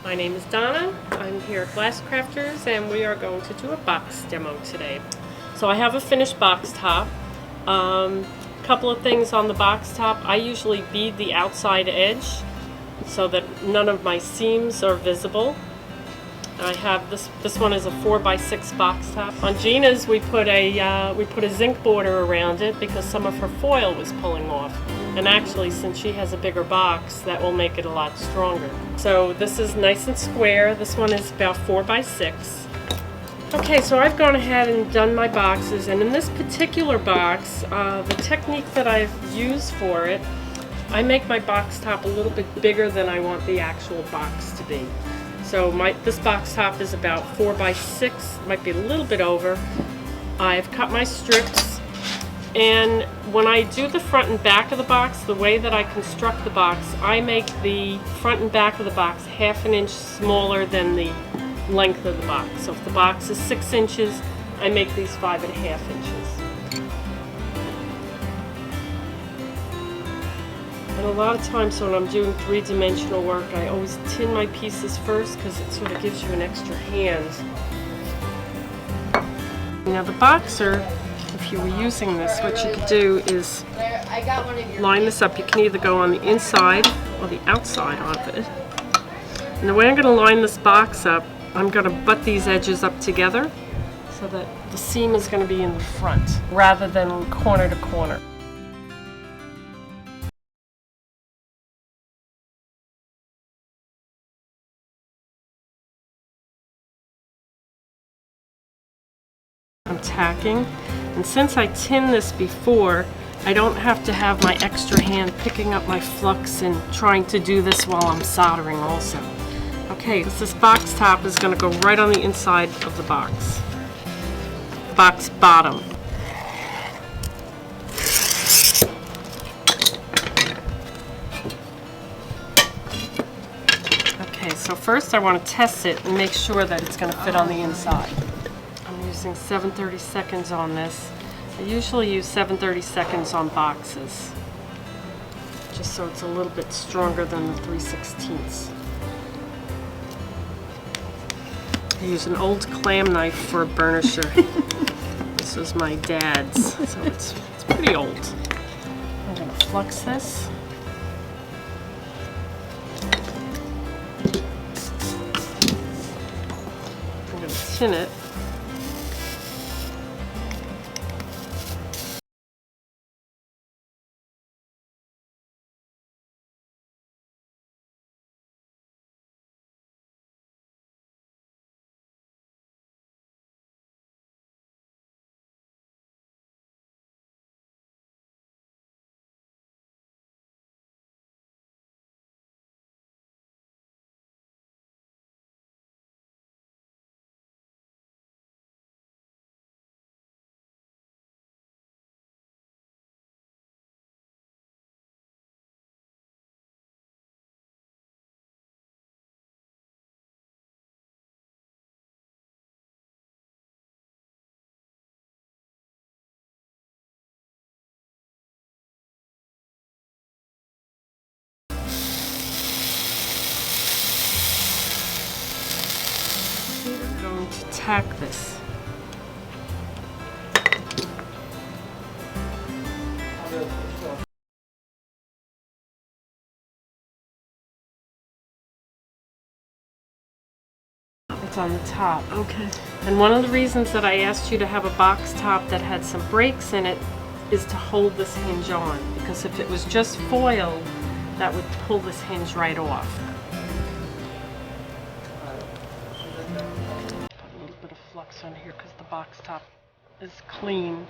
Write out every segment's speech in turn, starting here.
My name is Donna. I'm here at Glass Crafters and we are going to do a box demo today. So I have a finished box top. Couple of things on the box top. I usually bead the outside edge so that none of my seams are visible. I have this one is a 4x6 box top. On Gina's we put a zinc border around it because some of her foil was pulling off. And actually, since she has a bigger box, that will make it a lot stronger. So this is nice and square. This one is about 4x6. Okay, so I've gone ahead and done my boxes, and in this particular box, the technique that I've used for it, I make my box top a little bit bigger than I want the actual box to be. So this box top is about 4x6, might be a little bit over. I've cut my strips, and when I do the front and back of the box, the way that I construct the box, I make the front and back of the box 1/2 inch smaller than the length of the box. So if the box is 6 inches, I make these 5.5 inches. And a lot of times when I'm doing 3-dimensional work, I always tin my pieces first because it sort of gives you an extra hand. Now the boxer, if you were using this, what you could do is line this up. You can either go on the inside or the outside of it. And the way I'm going to line this box up, I'm going to butt these edges up together so that the seam is going to be in the front rather than corner to corner. I'm tacking, and since I tinned this before, I don't have to have my extra hand picking up my flux and trying to do this while I'm soldering also. Okay, this box top is going to go right on the inside of the box bottom. Okay, so first I want to test it and make sure that it's going to fit on the inside. I'm using 7/32 on this. I usually use 7/32 on boxes, just so it's a little bit stronger than the 3/16. I use an old clam knife for a burnisher. This was my dad's, so it's pretty old. I'm going to flux this. I'm going to tin it. I'm going to tack this. It's on the top. Okay. And one of the reasons that I asked you to have a box top that had some breaks in it is to hold this hinge on, because if it was just foil, that would pull this hinge right off. Put a little bit of flux on here because the box top is clean.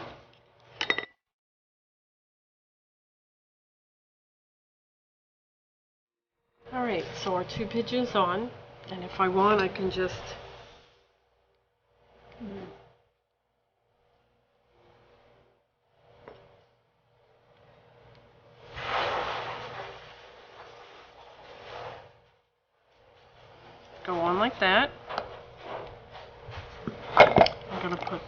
Alright, so our 2 pigeons on, and if I want I can just go on like that. I'm going to put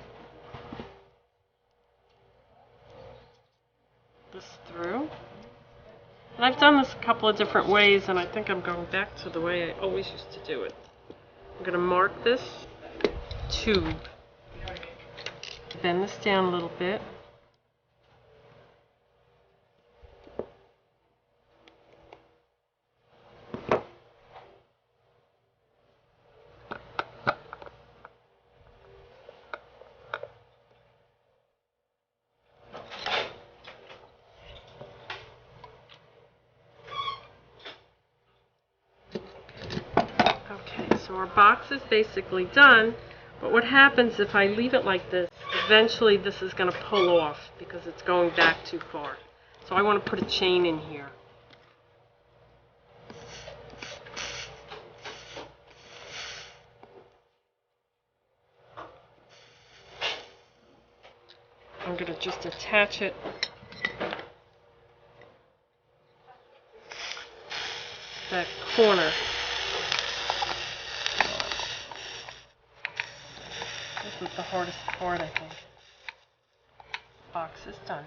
this through. And I've done this a couple of different ways, and I think I'm going back to the way I always used to do it. I'm going to mark this tube. Bend this down a little bit. Okay, so our box is basically done, but what happens if I leave it like this, eventually this is going to pull off because it's going back too far. So I want to put a chain in here. I'm going to just attach it to that corner. This was the hardest part, I think. Box is done.